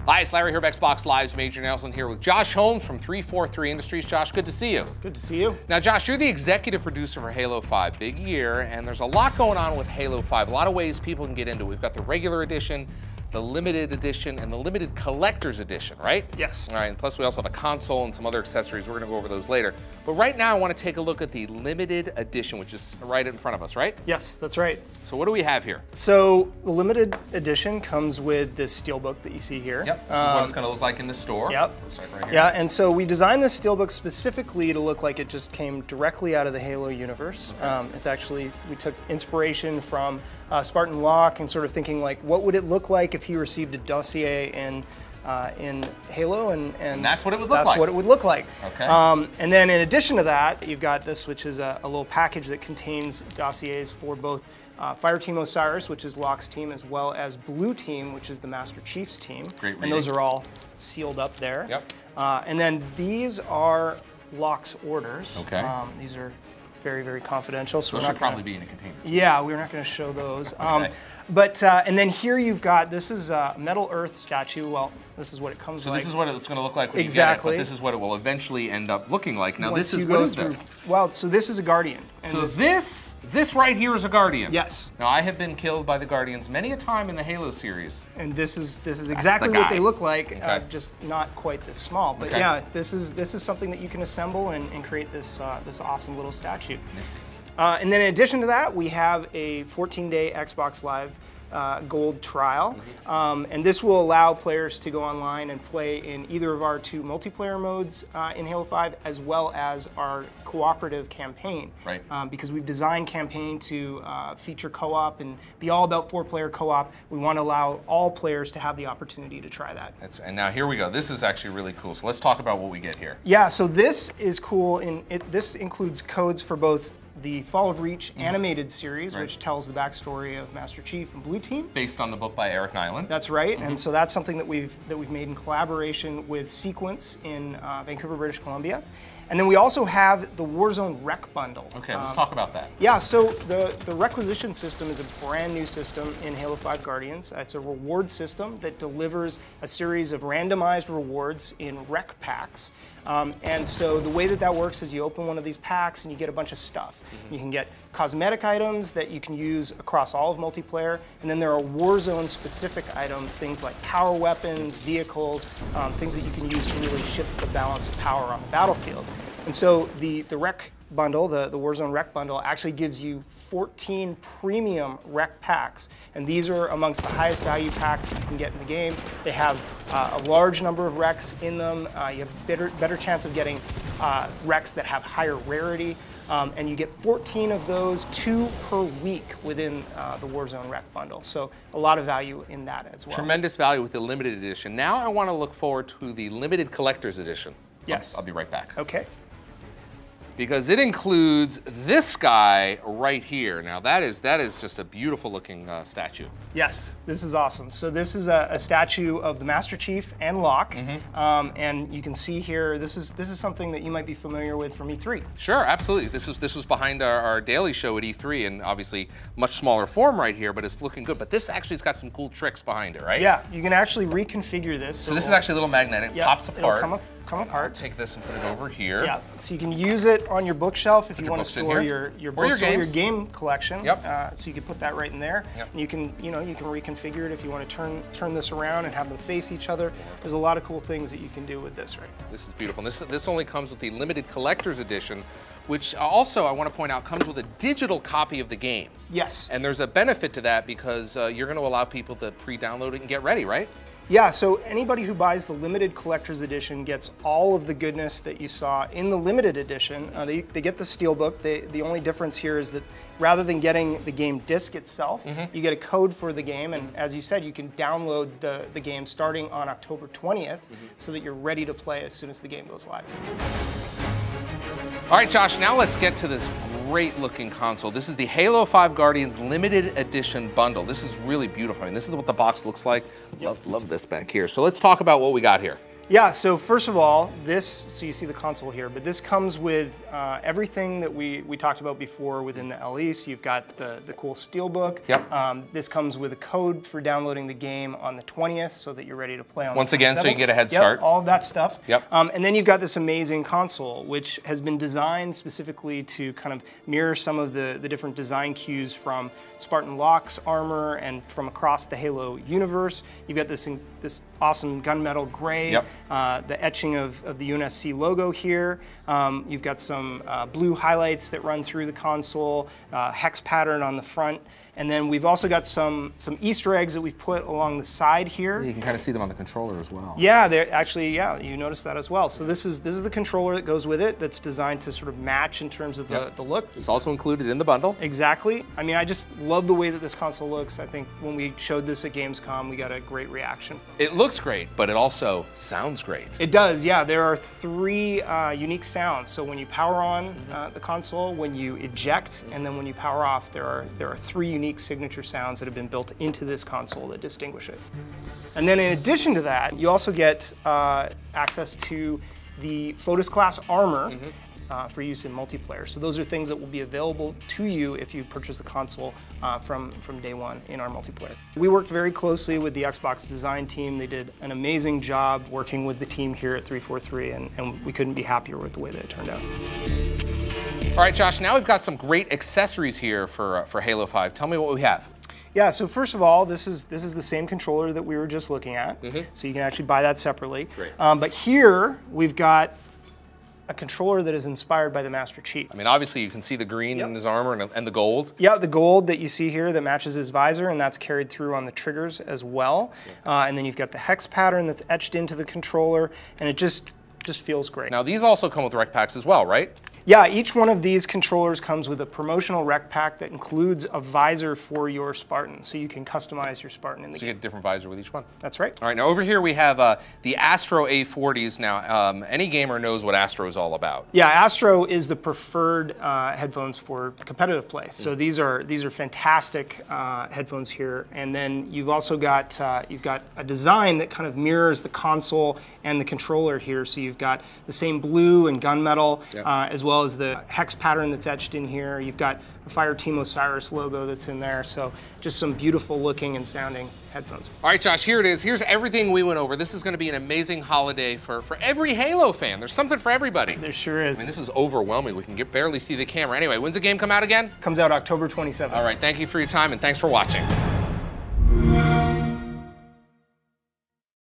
Hi, it's Larry Hyrb, Xbox Live's Major Nelson here with Josh Holmes from 343 Industries. Josh, good to see you. Good to see you. Now, Josh, you're the executive producer for Halo 5. Big year, and there's a lot going on with Halo 5. A lot of ways people can get into it. We've got the regular edition, the limited edition, and the limited collector's edition, right? Yes. All right, and plus we also have a console and some other accessories. We're gonna go over those later. But right now I wanna take a look at the limited edition, which is right in front of us, right? Yes, that's right. So what do we have here? So the limited edition comes with this steelbook that you see here. Yep, this is what it's gonna look like in the store. Yep. Looks like right here. Yeah, and so we designed this steelbook specifically to look like it just came directly out of the Halo universe. Okay. It's actually, we took inspiration from Spartan Locke and sort of thinking like, what would it look like if he received a dossier in Halo, and that's what it would look like. That's what it would look like. Okay. And then in addition to that, you've got this, which is a little package that contains dossiers for both Fireteam Osiris, which is Locke's team, as well as Blue Team, which is the Master Chief's team. Great reading. And those are all sealed up there. Yep. And then these are Locke's orders. Okay. These are very, very confidential. So those should probably be in a container. Yeah, we're not going to show those. Okay. But and then here you've got, this is a Metal Earth statue. Well, this is what it comes like. So this is what it's going to look like when exactly. you get it, but this is what it will eventually end up looking like. Now Once what is this? Well, so this is a Guardian. So this right here is a Guardian. Yes. Now I have been killed by the Guardians many a time in the Halo series. And this is exactly what they look like, okay. Just not quite this small. But okay. yeah, this is something that you can assemble and create this this awesome little statue. And then in addition to that, we have a 14-day Xbox Live Gold trial. And this will allow players to go online and play in either of our two multiplayer modes in Halo 5, as well as our cooperative campaign. Right. Because we've designed campaign to feature co-op and be all about 4-player co-op. We want to allow all players to have the opportunity to try that. And now here we go. This is actually really cool. So let's talk about what we get here. Yeah, so this is cool. This includes codes for both the Fall of Reach animated series, which tells the backstory of Master Chief and Blue Team. Based on the book by Eric Nyland. That's right, and so that's something that we've made in collaboration with Sequence in Vancouver, British Columbia. And then we also have the Warzone Rec Bundle. Okay, let's talk about that. Yeah, so the requisition system is a brand new system in Halo 5 Guardians. It's a reward system that delivers a series of randomized rewards in rec packs. And so the way that works is you open one of these packs and you get a bunch of stuff. You can get cosmetic items that you can use across all of multiplayer, and then there are Warzone specific items, things like power weapons, vehicles, things that you can use to really shift the balance of power on the battlefield. And so the rec bundle, the Warzone Rec Bundle, actually gives you 14 premium rec packs. And these are amongst the highest value packs you can get in the game. They have a large number of recs in them. You have better chance of getting recs that have higher rarity. And you get 14 of those, 2 per week within the Warzone Rec Bundle. So a lot of value in that as well. Tremendous value with the limited edition. Now I want to look forward to the limited collector's edition. Yes. I'll be right back. Okay. Because it includes this guy right here. Now that is just a beautiful looking statue. Yes, this is awesome. So this is a statue of the Master Chief and Locke, and you can see here this is something that you might be familiar with from E3. Sure, absolutely. This was behind our daily show at E3, and obviously much smaller form right here, but it's looking good. But this actually's got some cool tricks behind it, right? Yeah, you can actually reconfigure this. So this is actually a little magnetic. Yeah, pops apart. It'll come apart. I'll take this and put it over here. Yeah, so you can use it on your bookshelf if you want to store your books or your game collection. Yep. So you can put that right in there. Yep. And you can reconfigure it if you want to turn this around and have them face each other. There's a lot of cool things that you can do with this, right? This is beautiful. And this only comes with the limited collector's edition, which also I want to point out comes with a digital copy of the game. Yes. And there's a benefit to that because you're going to allow people to pre-download it and get ready, right? Yeah, so anybody who buys the limited collector's edition gets all of the goodness that you saw in the limited edition. They get the steelbook. The only difference here is that rather than getting the game disc itself, you get a code for the game, and as you said, you can download the game starting on October 20th so that you're ready to play as soon as the game goes live. All right, Josh, now let's get to this great looking console. This is the Halo 5 Guardians limited edition bundle. This is really beautiful. I mean, this is what the box looks like. Love this back here. So let's talk about what we got here. Yeah, so first of all, so you see the console here, but this comes with everything that we talked about before within the LE. So you've got the cool steelbook. Yep. This comes with a code for downloading the game on the 20th so that you're ready to play on Once the 27th. again, so you can get a head start. Yep, all of that stuff. Yep. And then you've got this amazing console, which has been designed specifically to kind of mirror some of the different design cues from Spartan Locke's armor and from across the Halo universe. You've got this awesome gunmetal gray. Yep. The etching of the UNSC logo here. You've got some blue highlights that run through the console, hex pattern on the front. And then we've also got some Easter eggs that we've put along the side here. You can kind of see them on the controller as well. Yeah, they're actually, yeah, you notice that as well. So this is the controller that goes with it that's designed to sort of match in terms of the look. It's also included in the bundle. Exactly. I mean, I just love the way that this console looks. I think when we showed this at Gamescom, we got a great reaction. It looks great, but it also sounds great. It does, yeah. There are 3 unique sounds. So when you power on the console, when you eject, and then when you power off, there are 3 unique signature sounds that have been built into this console that distinguish it. And then in addition to that, you also get access to the Photos class armor for use in multiplayer. So those are things that will be available to you if you purchase the console from day one in our multiplayer. We worked very closely with the Xbox design team. They did an amazing job working with the team here at 343, and we couldn't be happier with the way that it turned out. All right, Josh, now we've got some great accessories here for Halo 5. Tell me what we have. Yeah, so first of all, this is the same controller that we were just looking at. So you can actually buy that separately. Great. But here, we've got a controller that is inspired by the Master Chief. I mean, obviously you can see the green in his armor and the gold. Yeah, the gold that you see here that matches his visor, and that's carried through on the triggers as well. And then you've got the hex pattern that's etched into the controller, and it just feels great. Now, these also come with rec packs as well, right? Yeah, each one of these controllers comes with a promotional rec pack that includes a visor for your Spartan, so you can customize your Spartan in the game. So you get a different visor with each one. That's right. All right, now over here we have the Astro A40s. Now, any gamer knows what Astro is all about. Yeah, Astro is the preferred headphones for competitive play. So these are fantastic headphones here, and then you've also got a design that kind of mirrors the console and the controller here. So you've got the same blue and gunmetal, as well as the hex pattern that's etched in here. You've got a Fireteam Osiris logo that's in there. So just some beautiful looking and sounding headphones. All right, Josh, here it is. Here's everything we went over. This is going to be an amazing holiday for every Halo fan. There's something for everybody. There sure is. I mean, this is overwhelming. We can barely see the camera. Anyway, when's the game come out again? Comes out October 27th. All right, thank you for your time, and thanks for watching.